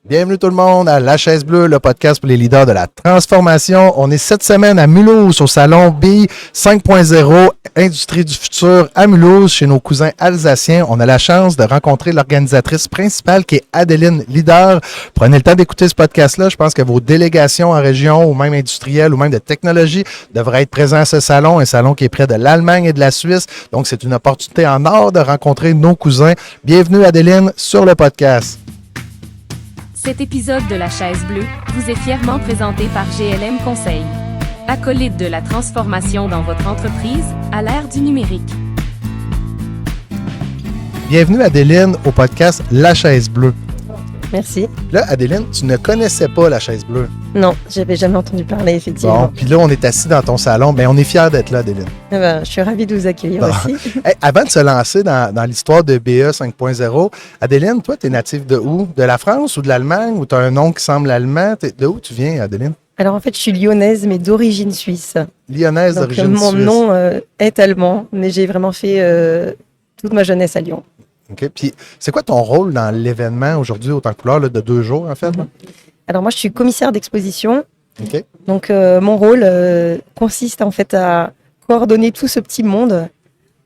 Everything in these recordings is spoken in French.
Bienvenue tout le monde à La Chaise Bleue, le podcast pour les leaders de la transformation. On est cette semaine à Mulhouse au salon BI 5.0 Industrie du futur à Mulhouse chez nos cousins alsaciens. On a la chance de rencontrer l'organisatrice principale qui est Adeline Leader. Prenez le temps d'écouter ce podcast-là. Je pense que vos délégations en région ou même industrielles ou même de technologie devraient être présents à ce salon, un salon qui est près de l'Allemagne et de la Suisse. Donc, c'est une opportunité en or de rencontrer nos cousins. Bienvenue Adeline sur le podcast. Cet épisode de La Chaise Bleue vous est fièrement présenté par GLM Conseil. Acolyte de la transformation dans votre entreprise à l'ère du numérique. Bienvenue Adeline au podcast La Chaise Bleue. Merci. Là, Adeline, tu ne connaissais pas La Chaise Bleue. Non, j'avais jamais entendu parler, effectivement. Bon, puis là, on est assis dans ton salon. Bien, on est fiers d'être là, Adeline. Je suis ravie de vous accueillir aussi. Hey, avant de se lancer dans l'histoire de BE 5.0, Adeline, toi, tu es native de où? De la France ou de l'Allemagne? Ou tu as un nom qui semble allemand? De où tu viens, Adeline? Alors, en fait, je suis lyonnaise, mais d'origine suisse. Lyonnaise Donc, d'origine mon suisse. nom est allemand, mais j'ai vraiment fait toute ma jeunesse à Lyon. OK. Puis, c'est quoi ton rôle dans l'événement aujourd'hui, autant que couleur, là, de 2 jours, en fait? Là? Alors, moi, je suis commissaire d'exposition. OK. Donc, mon rôle consiste, en fait, à coordonner tout ce petit monde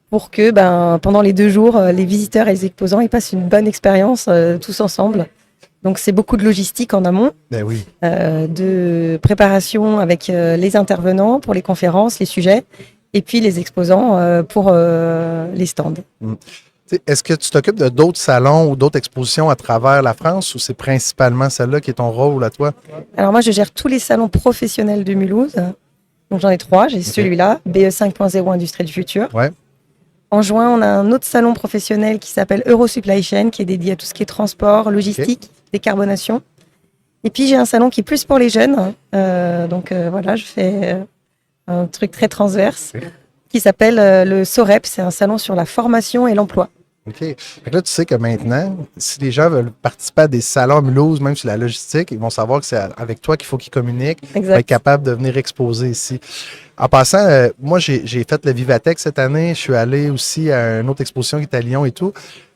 pour que, pendant les 2 jours, les visiteurs et les exposants, ils passent une bonne expérience tous ensemble. Donc, c'est beaucoup de logistique en amont, Ben oui. de préparation avec les intervenants pour les conférences, les sujets, et puis les exposants pour les stands. Est-ce que tu t'occupes de d'autres salons ou d'autres expositions à travers la France ou c'est principalement celle-là qui est ton rôle à toi? Alors moi, je gère tous les salons professionnels de Mulhouse. Donc j'en ai 3. J'ai celui-là, BE 5.0 Industrie du futur. Ouais. En juin, on a un autre salon professionnel qui s'appelle Euro Supply Chain, qui est dédié à tout ce qui est transport, logistique, décarbonation. Et puis j'ai un salon qui est plus pour les jeunes. Voilà, je fais un truc très transverse qui s'appelle le SOREP. C'est un salon sur la formation et l'emploi. OK. Fait que là, tu sais que maintenant, si les gens veulent participer à des salons à Mulhouse, même sur la logistique, ils vont savoir que c'est avec toi qu'il faut qu'ils communiquent pour être capable de venir exposer ici. En passant, moi, j'ai fait le Vivatech cette année. Je suis allé aussi à une autre exposition qui est à Lyon et tout.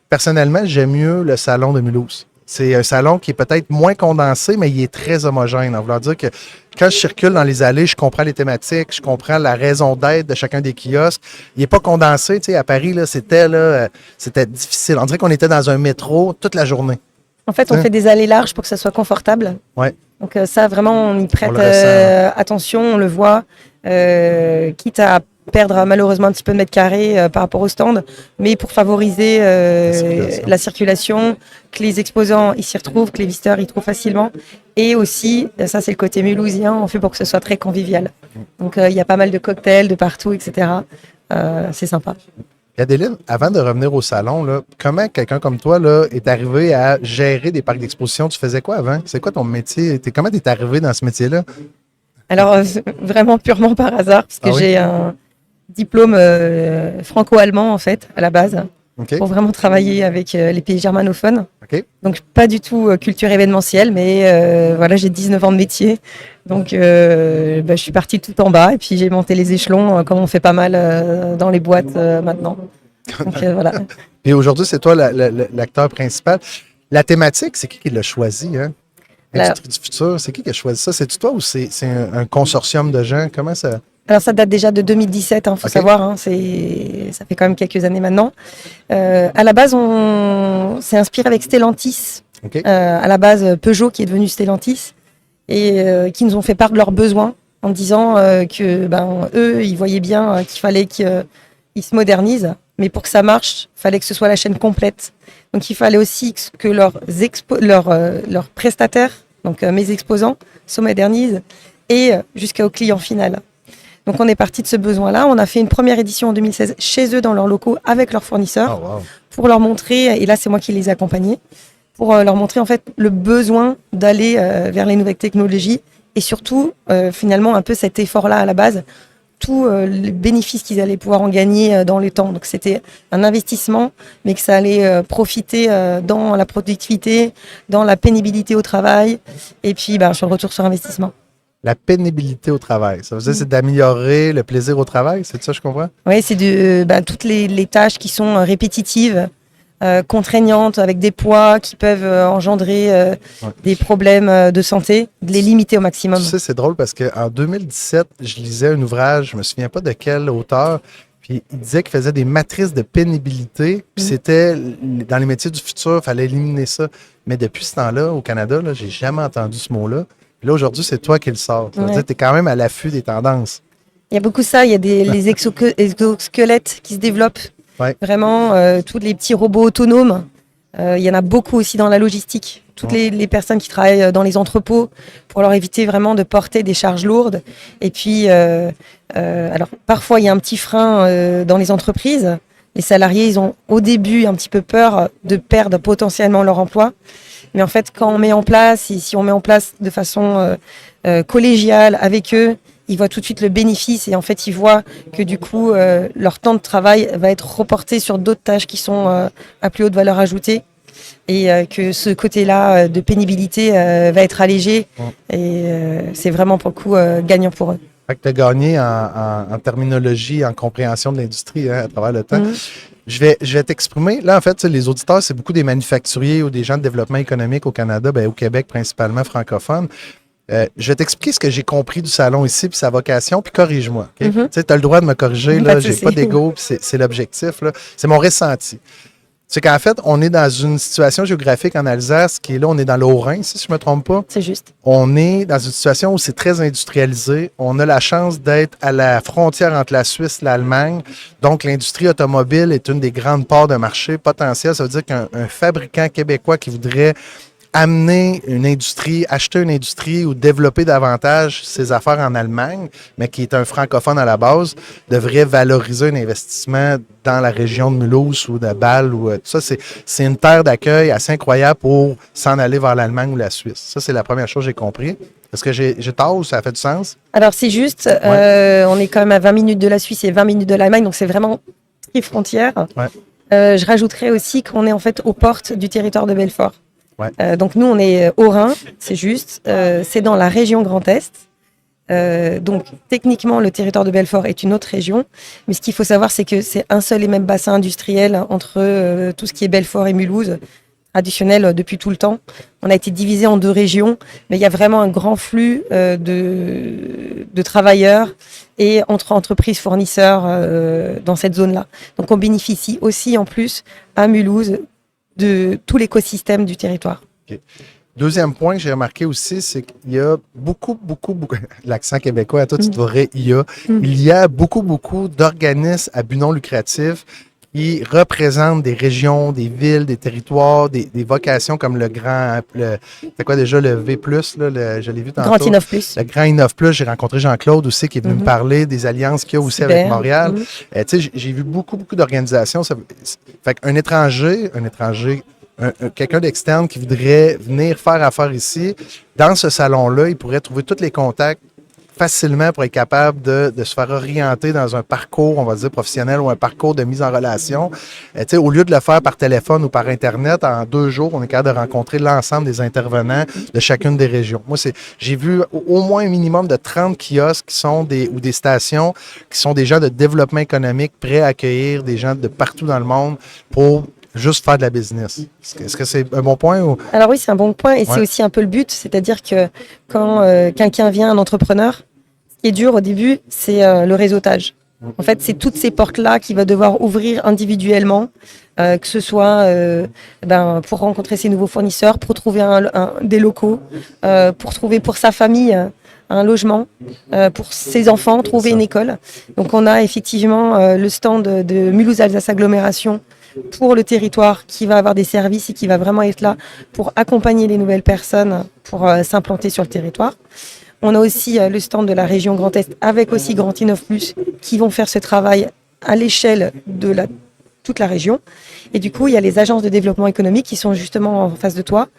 Personnellement, j'aime mieux le salon de Mulhouse. C'est un salon qui est peut-être moins condensé, mais il est très homogène. En voulant dire que quand je circule dans les allées, je comprends les thématiques, je comprends la raison d'être de chacun des kiosques. Il n'est pas condensé. Tu sais, à Paris, c'était difficile. On dirait qu'on était dans un métro toute la journée. En fait, on fait des allées larges pour que ça soit confortable. Ouais. Donc ça, vraiment, on y prête attention, on le voit. Quitte à perdre malheureusement un petit peu de mètres carrés par rapport au stand, mais pour favoriser la circulation, que les exposants ils s'y retrouvent, que les visiteurs y trouvent facilement, et aussi, ça c'est le côté mulhousien, on fait pour que ce soit très convivial. Donc il y a pas mal de cocktails de partout, etc. C'est sympa. Adeline, avant de revenir au salon, là, comment quelqu'un comme toi là, est arrivé à gérer des parcs d'exposition? Tu faisais quoi avant? C'est quoi ton métier? Comment tu es arrivé dans ce métier-là? Alors, vraiment purement par hasard, parce que j'ai un diplôme franco-allemand, en fait, à la base, pour vraiment travailler avec les pays germanophones. Okay. Donc, pas du tout culture événementielle, mais voilà, j'ai 19 ans de métier. Donc, je suis partie tout en bas, et puis j'ai monté les échelons, comme on fait pas mal dans les boîtes maintenant. Donc, voilà. Et aujourd'hui, c'est toi l'acteur principal. La thématique, c'est qui l'a choisi, hein? L'industrie du futur, c'est qui a choisi ça? C'est-tu toi ou c'est un consortium de gens? Comment ça... Alors, ça date déjà de 2017, faut savoir. Hein, ça fait quand même quelques années maintenant. À la base, on s'est inspiré avec Stellantis. À la base, Peugeot qui est devenu Stellantis et qui nous ont fait part de leurs besoins en disant que eux, ils voyaient bien qu'il fallait qu'ils se modernisent. Mais pour que ça marche, il fallait que ce soit la chaîne complète. Donc, il fallait aussi que leurs prestataires, donc mes exposants, se modernisent et jusqu'au client final. Donc, on est parti de ce besoin-là. On a fait une première édition en 2016 chez eux, dans leurs locaux, avec leurs fournisseurs, pour leur montrer, et là, c'est moi qui les ai accompagnés, pour leur montrer en fait le besoin d'aller vers les nouvelles technologies et surtout, finalement, un peu cet effort-là à la base, tous les bénéfices qu'ils allaient pouvoir en gagner dans le temps. Donc, c'était un investissement, mais que ça allait profiter dans la productivité, dans la pénibilité au travail, et puis sur le retour sur investissement. La pénibilité au travail, ça veut dire c'est d'améliorer le plaisir au travail, c'est ça je comprends? Oui, c'est toutes les tâches qui sont répétitives, contraignantes avec des poids qui peuvent engendrer des problèmes de santé, de les limiter au maximum. Tu sais, c'est drôle parce qu'en 2017, je lisais un ouvrage, je me souviens pas de quel auteur, puis il disait qu'il faisait des matrices de pénibilité, puis c'était dans les métiers du futur, il fallait éliminer ça. Mais depuis ce temps-là, au Canada, là, j'ai jamais entendu ce mot-là. Puis là, aujourd'hui, c'est toi qui le sors. Ça veut dire que tu es quand même à l'affût des tendances. Il y a beaucoup ça, il y a les exosquelettes qui se développent. Ouais. Vraiment, tous les petits robots autonomes. Il y en a beaucoup aussi dans la logistique. Toutes les personnes qui travaillent dans les entrepôts pour leur éviter vraiment de porter des charges lourdes. Et puis, alors parfois, il y a un petit frein dans les entreprises. Les salariés, ils ont au début un petit peu peur de perdre potentiellement leur emploi. Mais en fait, quand on met en place, et si on met en place de façon collégiale avec eux, ils voient tout de suite le bénéfice et en fait, ils voient que du coup, leur temps de travail va être reporté sur d'autres tâches qui sont à plus haute valeur ajoutée et que ce côté-là de pénibilité va être allégé et c'est vraiment pour le coup gagnant pour eux. Fait que tu as gagné en terminologie, en compréhension de l'industrie à travers le temps. Je vais t'exprimer. Là, en fait, les auditeurs, c'est beaucoup des manufacturiers ou des gens de développement économique au Canada, au Québec principalement francophone. Je vais t'expliquer ce que j'ai compris du salon ici, puis sa vocation, puis corrige-moi. Okay? Tu sais, tu as le droit de me corriger, là, j'ai pas d'ego, puis c'est l'objectif. Là. C'est mon ressenti. C'est qu'en fait, on est dans une situation géographique en Alsace qui est là, on est dans le Haut-Rhin, si je ne me trompe pas. C'est juste. On est dans une situation où c'est très industrialisé. On a la chance d'être à la frontière entre la Suisse et l'Allemagne. Donc, l'industrie automobile est une des grandes parts de marché potentiel. Ça veut dire qu'un fabricant québécois qui voudrait amener une industrie, acheter une industrie ou développer davantage ses affaires en Allemagne, mais qui est un francophone à la base, devrait valoriser un investissement dans la région de Mulhouse ou de Bâle. Ou, tout ça, c'est une terre d'accueil assez incroyable pour s'en aller vers l'Allemagne ou la Suisse. Ça, c'est la première chose que j'ai compris. Est-ce que j'ai tort ou ça a fait du sens? Alors, c'est juste. On est quand même à 20 minutes de la Suisse et 20 minutes de l'Allemagne, donc c'est vraiment très frontière. Je rajouterais aussi qu'on est en fait aux portes du territoire de Belfort. Donc nous, on est au Rhin, c'est juste. C'est dans la région Grand Est. Donc techniquement, le territoire de Belfort est une autre région. Mais ce qu'il faut savoir, c'est que c'est un seul et même bassin industriel entre tout ce qui est Belfort et Mulhouse, traditionnel depuis tout le temps. On a été divisé en deux régions, mais il y a vraiment un grand flux de travailleurs et entre entreprises fournisseurs dans cette zone-là. Donc on bénéficie aussi en plus à Mulhouse de tout l'écosystème du territoire. Okay. Deuxième point que j'ai remarqué aussi, c'est qu'il y a beaucoup, l'accent québécois, à toi, tu devrais il y a beaucoup d'organismes à but non lucratif qui représentent des régions, des villes, des territoires, des vocations comme le V+, là, je l'ai vu tantôt. Grand Innov Plus. Le Grand Innov Plus, j'ai rencontré Jean-Claude aussi qui est venu me parler des alliances qu'il y a aussi avec Montréal. Tu sais, j'ai vu beaucoup d'organisations. Fait qu'un étranger, quelqu'un d'externe qui voudrait venir faire affaire ici, dans ce salon-là, il pourrait trouver tous les contacts facilement pour être capable de se faire orienter dans un parcours, on va dire, professionnel ou un parcours de mise en relation. Au lieu de le faire par téléphone ou par Internet, en 2 jours, on est capable de rencontrer l'ensemble des intervenants de chacune des régions. Moi, j'ai vu au moins un minimum de 30 kiosques qui sont ou des stations qui sont des gens de développement économique prêts à accueillir des gens de partout dans le monde pour juste faire de la business. Est-ce que c'est un bon point? Ou... Alors oui, c'est un bon point et c'est aussi un peu le but. C'est-à-dire que quand quelqu'un vient, un entrepreneur, ce qui est dur au début, c'est le réseautage. En fait, c'est toutes ces portes-là qu'il va devoir ouvrir individuellement, que ce soit pour rencontrer ses nouveaux fournisseurs, pour trouver des locaux, pour trouver pour sa famille un logement, pour ses enfants, trouver une école. Donc on a effectivement le stand de Mulhouse Alsace Agglomération pour le territoire qui va avoir des services et qui va vraiment être là pour accompagner les nouvelles personnes pour s'implanter sur le territoire. On a aussi le stand de la région Grand Est avec aussi Grand Innov Plus qui vont faire ce travail à l'échelle de toute la région. Et du coup, il y a les agences de développement économique qui sont justement en face de toi.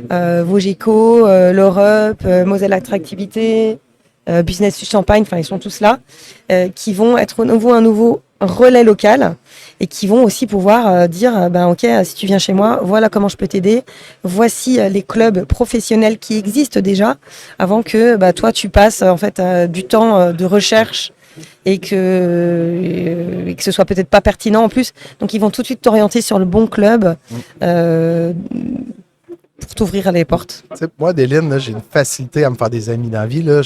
Vogeco, l'Europe, Moselle Attractivité, Business du Champagne, enfin ils sont tous là, qui vont être un nouveau relais local et qui vont aussi pouvoir dire ok, si tu viens chez moi, voilà comment je peux t'aider, voici les clubs professionnels qui existent déjà avant que toi tu passes en fait du temps de recherche et que ce soit peut-être pas pertinent en plus. Donc ils vont tout de suite t'orienter sur le bon club pour t'ouvrir les portes. Tu sais, moi, Adéline, là, j'ai une facilité à me faire des amis dans la vie. Là.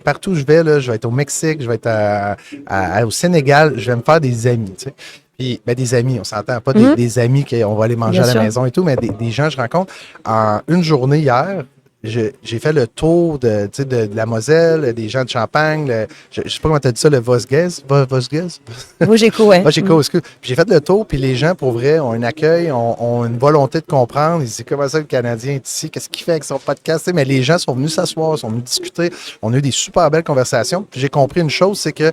Partout où je vais, là, je vais être au Mexique, je vais être au Sénégal, je vais me faire des amis. Tu sais. Puis, des amis, on s'entend, pas des amis qu'on va aller manger à la maison et tout, mais des gens que je rencontre. En une journée hier, j'ai fait le tour de la Moselle, des gens de Champagne, je ne sais pas comment tu as dit ça, le Vosges? Vogeco, ouais. Vogeco, excuse. Puis j'ai fait le tour, puis les gens, pour vrai, ont un accueil, ont une volonté de comprendre. Ils disent, comment ça, le Canadien est ici? Qu'est-ce qu'il fait avec son podcast? T'sais, mais les gens sont venus s'asseoir, sont venus discuter. On a eu des super belles conversations. Puis j'ai compris une chose, c'est que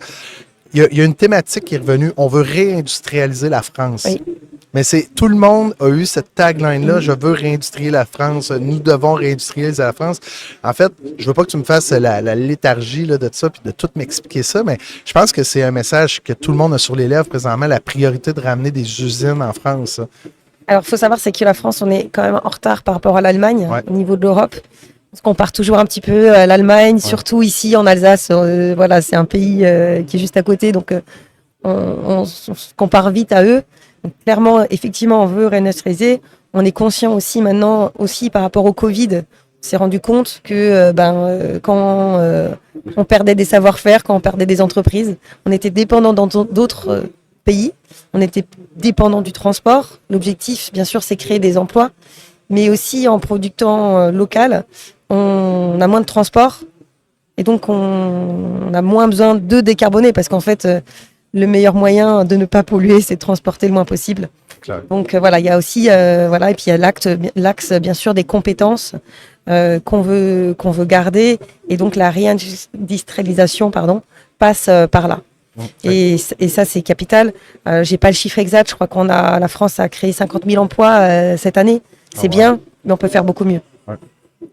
il y a une thématique qui est revenue. On veut réindustrialiser la France. Oui. Mais tout le monde a eu cette tagline-là, je veux réindustrialiser la France, nous devons réindustrialiser la France. En fait, je veux pas que tu me fasses la léthargie là, de ça, puis de tout m'expliquer ça, mais je pense que c'est un message que tout le monde a sur les lèvres présentement, la priorité de ramener des usines en France. Alors, il faut savoir, c'est que la France, on est quand même en retard par rapport à l'Allemagne, au niveau de l'Europe. On se compare toujours un petit peu à l'Allemagne, surtout ici en Alsace. Voilà, c'est un pays qui est juste à côté, donc on se compare vite à eux. Donc, clairement, effectivement, on veut réindustrialiser. On est conscient aussi maintenant, aussi par rapport au Covid, on s'est rendu compte que quand on perdait des savoir-faire, quand on perdait des entreprises, on était dépendant d'autres pays, on était dépendant du transport. L'objectif, bien sûr, c'est créer des emplois, mais aussi en productant local, on a moins de transport et donc on a moins besoin de décarboner parce qu'en fait, le meilleur moyen de ne pas polluer, c'est de transporter le moins possible. Claire. Donc voilà, il y a aussi et puis il y a l'axe bien sûr des compétences qu'on veut garder et donc la réindustrialisation passe par là. Et ça c'est capital. J'ai pas le chiffre exact, je crois la France a créé 50 000 emplois cette année. C'est bien, mais on peut faire beaucoup mieux. Ouais.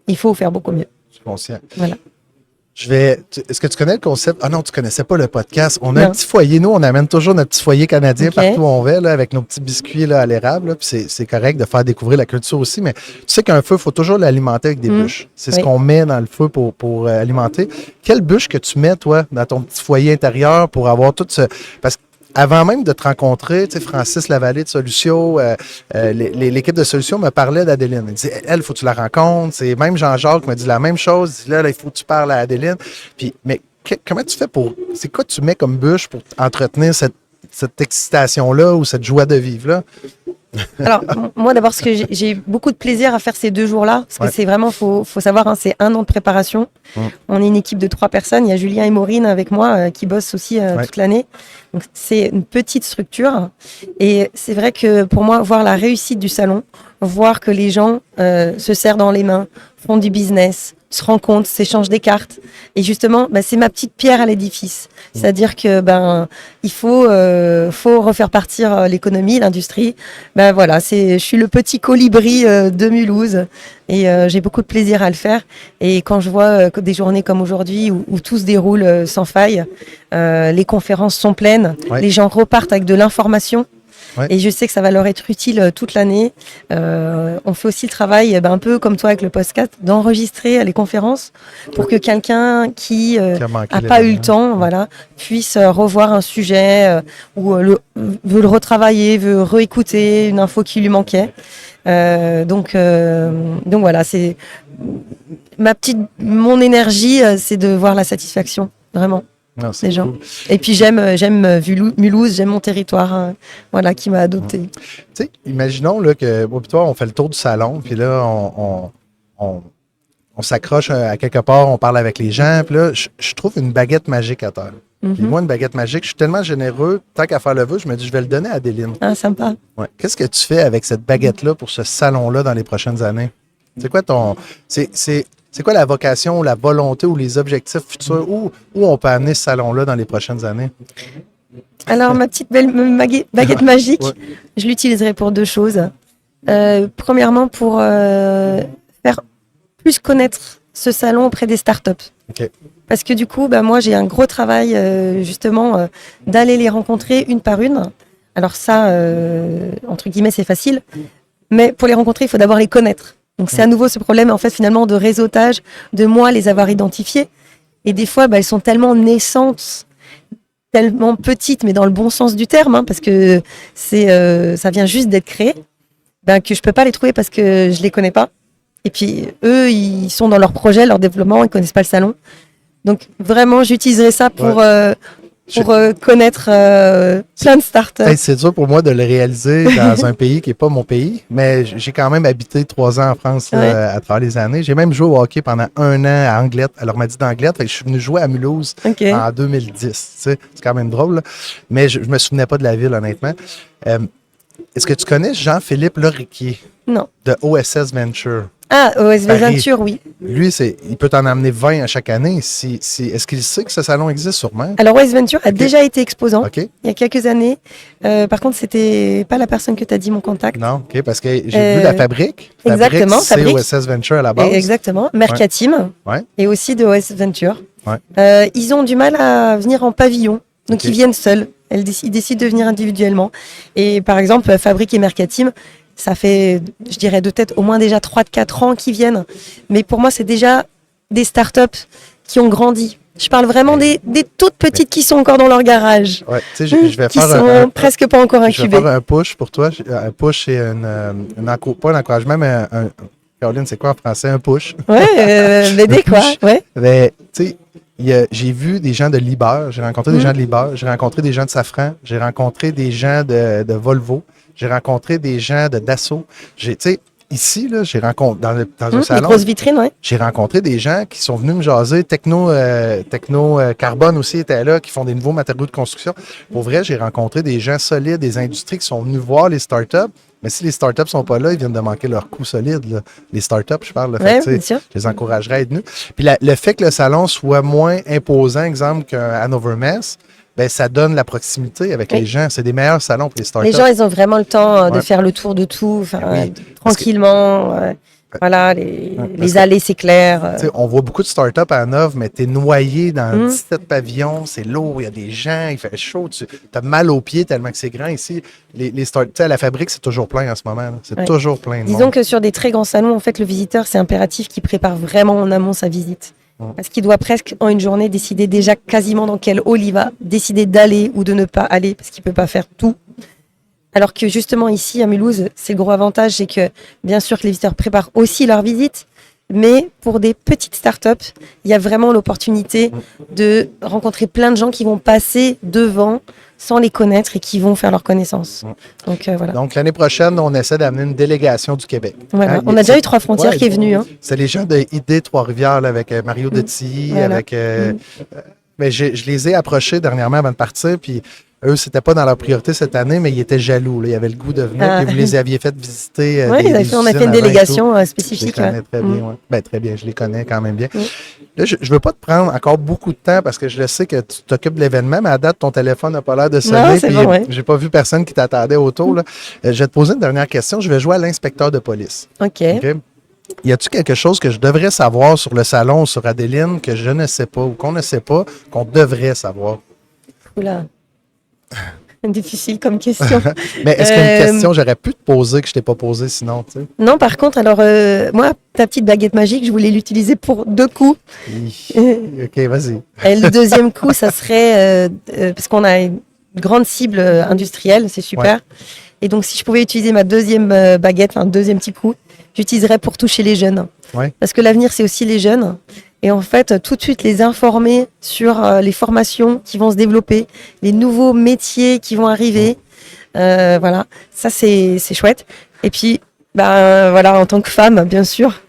Il faut faire beaucoup mieux. Je suis conscient. Voilà. Est-ce que tu connais le concept? Ah non, tu ne connaissais pas le podcast. On a un petit foyer. Nous, on amène toujours notre petit foyer canadien partout où on va, là, avec nos petits biscuits là, à l'érable. Là, puis c'est correct de faire découvrir la culture aussi. Mais tu sais qu'un feu, il faut toujours l'alimenter avec des bûches. C'est ce qu'on met dans le feu pour alimenter. Quelle bûche que tu mets, toi, dans ton petit foyer intérieur pour avoir tout ce... Parce que avant même de te rencontrer, tu sais, Francis Lavallée de Solutions, l'équipe de Solutions me parlait d'Adéline. Il disait, elle, il faut que tu la rencontres. C'est même Jean-Jacques m'a dit la même chose. Il dit, là, il faut que tu parles à Adéline. Puis, mais comment tu fais c'est quoi tu mets comme bûche pour entretenir cette excitation-là ou cette joie de vivre-là? Alors, moi, d'abord, parce que j'ai beaucoup de plaisir à faire ces 2 jours-là, parce que c'est vraiment, faut savoir, c'est 1 an de préparation. On est une équipe de 3 personnes. Il y a Julien et Maureen avec moi qui bossent aussi toute l'année. Donc, c'est une petite structure. Et c'est vrai que pour moi, voir la réussite du salon, voir que les gens se serrent dans les mains, font du business, se rencontrent, s'échangent des cartes. Et justement, c'est ma petite pierre à l'édifice. C'est-à-dire que il faut refaire partir l'économie, l'industrie. Voilà, je suis le petit colibri de Mulhouse et j'ai beaucoup de plaisir à le faire. Et quand je vois des journées comme aujourd'hui où tout se déroule sans faille, les conférences sont pleines, les gens repartent avec de l'information. Ouais. Et je sais que ça va leur être utile toute l'année. On fait aussi le travail, un peu comme toi avec le podcast, d'enregistrer les conférences pour que quelqu'un qui n'a pas eu le temps, puisse revoir un sujet ou veut le retravailler, veut réécouter une info qui lui manquait. Donc voilà, c'est mon énergie, c'est de voir la satisfaction, vraiment. Non, c'est gens. Cool. Et puis j'aime Mulhouse, j'aime mon territoire, qui m'a adopté. Tu sais, imaginons là, que moi et toi, on fait le tour du salon, puis là, on s'accroche à quelque part, on parle avec les gens, puis là, je trouve une baguette magique à terre. Puis moi, une baguette magique, je suis tellement généreux, tant qu'à faire le vœu, je me dis, je vais le donner à Adéline. Ah, sympa. Ouais. Qu'est-ce que tu fais avec cette baguette-là pour ce salon-là dans les prochaines années? C'est quoi C'est quoi la vocation, la volonté ou les objectifs futurs? Où on peut amener ce salon-là dans les prochaines années? Alors, ma petite belle baguette magique, je l'utiliserai pour 2 choses. Premièrement, pour faire plus connaître ce salon auprès des startups. Okay. Parce que du coup, moi, j'ai un gros travail, justement, d'aller les rencontrer une par une. Alors ça, entre guillemets, c'est facile. Mais pour les rencontrer, il faut d'abord les connaître. Donc c'est à nouveau ce problème en fait finalement de réseautage, de moi les avoir identifiées. Et des fois, elles sont tellement naissantes tellement petite, mais dans le bon sens du terme, hein, parce que ça vient juste d'être créé, que je peux pas les trouver parce que je les connais pas. Et puis eux, ils sont dans leur projet, leur développement, ils connaissent pas le salon. Donc vraiment, j'utiliserai ça pour connaître plein de startups. Hey, c'est dur pour moi de le réaliser dans un pays qui n'est pas mon pays, mais j'ai quand même habité 3 ans en France là, à travers les années. J'ai même joué au hockey pendant 1 an à Anglette, à l'Ormandie d'Anglette. Je suis venu jouer à Mulhouse en 2010. Tu sais, c'est quand même drôle, là. Mais je ne me souvenais pas de la ville, honnêtement. Est-ce que tu connais Jean-Philippe Loriquier? Non. De OSS Venture. Ah, OSS Venture, oui. Lui, il peut t'en amener 20 à chaque année. Est-ce qu'il sait que ce salon existe sûrement? Alors, OSS Venture a déjà été exposant il y a quelques années. Par contre, c'était pas la personne que tu as dit mon contact. Non, OK, parce que j'ai vu la fabrique. Exactement. C'est OSS Venture à la base. Exactement. Mercatim et aussi de OSS Venture. Ouais. Ils ont du mal à venir en pavillon. Donc, ils viennent seuls. Ils décident de venir individuellement. Et par exemple, Fabrique et Mercatim, ça fait, je dirais, de tête au moins déjà 3-4 ans qu'ils viennent. Mais pour moi, c'est déjà des startups qui ont grandi. Je parle vraiment des toutes petites qui sont encore dans leur garage. Ouais, tu sais, je vais qui faire sont presque pas encore incubées. Je vais faire un push pour toi. Un push, c'est pas un encouragement, mais Caroline, c'est quoi en français, un push? Ouais, l'aider, quoi. Ouais. Mais, tu sais, j'ai vu des gens de Liber, j'ai rencontré des gens de Liber, j'ai rencontré des gens de Safran, j'ai rencontré des gens de Volvo, j'ai rencontré des gens de Dassault. Tu sais, ici, là, j'ai rencontré dans un salon. Des grosses vitrines, oui. J'ai rencontré des gens qui sont venus me jaser. Techno Carbone aussi était là, qui font des nouveaux matériaux de construction. Pour vrai, j'ai rencontré des gens solides, des industries qui sont venus voir les startups. Mais si les startups ne sont pas là, ils viennent de manquer leur coup solide. Là. Les startups, je parle. Oui, bien sûr. Je les encouragerais à être venus. Puis le fait que le salon soit moins imposant, exemple, qu'un Hannover Messe, ben, ça donne la proximité avec les gens. C'est des meilleurs salons pour les startups. Les gens, ils ont vraiment le temps de faire le tour de tout, tranquillement. Voilà, les allées, c'est clair. On voit beaucoup de startups à Hanovre, mais tu es noyé dans 17 pavillons, c'est lourd, il y a des gens, il fait chaud, tu as mal aux pieds tellement que c'est grand ici. Les startups, à la fabrique, c'est toujours plein en ce moment. Là. C'est toujours plein de Disons que sur des très grands salons, en fait, le visiteur, c'est impératif qu'il prépare vraiment en amont sa visite. Parce qu'il doit presque, en une journée, décider déjà quasiment dans quel hall il va, décider d'aller ou de ne pas aller, parce qu'il ne peut pas faire tout. Alors que justement ici, à Mulhouse, c'est le gros avantage, c'est que bien sûr que les visiteurs préparent aussi leur visite, mais pour des petites startups, il y a vraiment l'opportunité de rencontrer plein de gens qui vont passer devant sans les connaître et qui vont faire leur connaissance. Donc voilà. Donc l'année prochaine, on essaie d'amener une délégation du Québec. Voilà. On a déjà eu Trois-Frontières qui est venu. Hein. C'est les gens de ID Trois-Rivières là, avec Mario Detilly, avec... mais je les ai approchés dernièrement avant de partir, puis eux, c'était pas dans leur priorité cette année, mais ils étaient jaloux. Là. Ils avaient le goût de venir. Puis vous les aviez fait visiter. Oui, on a fait une délégation spécifique. Je les connais très bien. Ouais. Très bien. Je les connais quand même bien. Là, je ne veux pas te prendre encore beaucoup de temps parce que je le sais que tu t'occupes de l'événement, mais à date, ton téléphone n'a pas l'air de sonner. Puis j'ai pas vu personne qui t'attendait autour. Là. Je vais te poser une dernière question. Je vais jouer à l'inspecteur de police. OK. Y a-t-il quelque chose que je devrais savoir sur le salon ou sur Adeline que je ne sais pas ou qu'on ne sait pas, qu'on devrait savoir? Oula. Difficile comme question. Mais est-ce qu'il y a une question que j'aurais pu te poser que je ne t'ai pas posée sinon? Tu sais? Non, par contre, alors, moi, ta petite baguette magique, je voulais l'utiliser pour 2 coups. OK, vas-y. Et le deuxième coup, ça serait, parce qu'on a une grande cible industrielle, c'est super. Ouais. Et donc, si je pouvais utiliser ma deuxième baguette, un deuxième petit coup, j'utiliserais pour toucher les jeunes. Ouais. Parce que l'avenir, c'est aussi les jeunes. Et en fait, tout de suite les informer sur les formations qui vont se développer, les nouveaux métiers qui vont arriver. Voilà, ça c'est chouette. Et puis, voilà, en tant que femme, bien sûr,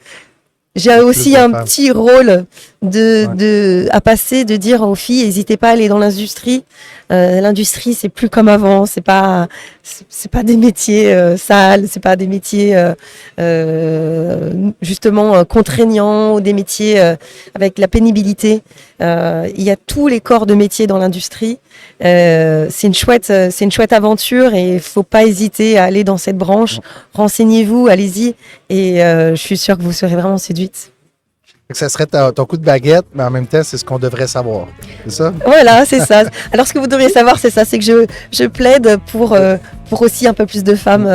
j'ai aussi un petit rôle à passer, de dire aux filles, n'hésitez pas à aller dans l'industrie. L'industrie, c'est plus comme avant. C'est pas des métiers sales, c'est pas des métiers justement contraignants ou des métiers avec la pénibilité. Il y a tous les corps de métiers dans l'industrie. C'est une chouette aventure et il faut pas hésiter à aller dans cette branche. Renseignez-vous, allez-y et je suis sûre que vous serez vraiment séduite. Ça serait ton coup de baguette, mais en même temps, c'est ce qu'on devrait savoir. C'est ça? Voilà, c'est ça. Alors, ce que vous devriez savoir, c'est ça, c'est que je plaide pour aussi un peu plus de femmes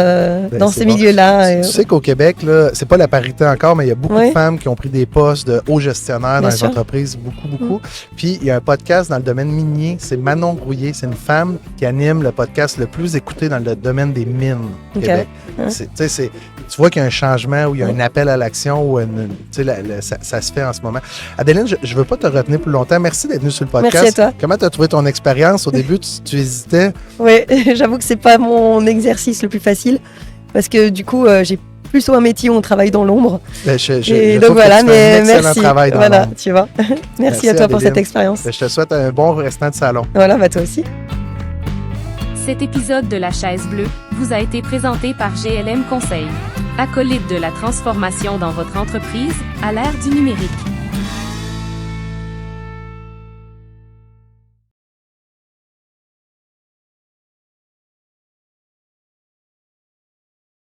dans ces milieux-là. Tu sais qu'au Québec, là, c'est pas la parité encore, mais il y a beaucoup de femmes qui ont pris des postes de hauts gestionnaires dans les entreprises, beaucoup. Puis, il y a un podcast dans le domaine minier, c'est Manon Grouillé. C'est une femme qui anime le podcast le plus écouté dans le domaine des mines au Québec. Tu vois qu'il y a un changement, où il y a un appel à l'action, où ça se fait en ce moment. Adéline, je ne veux pas te retenir plus longtemps. Merci d'être venue sur le podcast. Merci à toi. Comment tu as trouvé ton expérience? Au début, tu hésitais. Oui, j'avoue que c'est pas mon exercice le plus facile parce que du coup, j'ai plutôt un métier où on travaille dans l'ombre. Donc voilà, mais merci. Voilà, tu vois. Merci à toi, Adéline, pour cette expérience. Je te souhaite un bon restant de salon. Voilà, toi aussi. Cet épisode de La Chaise Bleue vous a été présenté par GLM Conseil. Acolyte de la transformation dans votre entreprise à l'ère du numérique.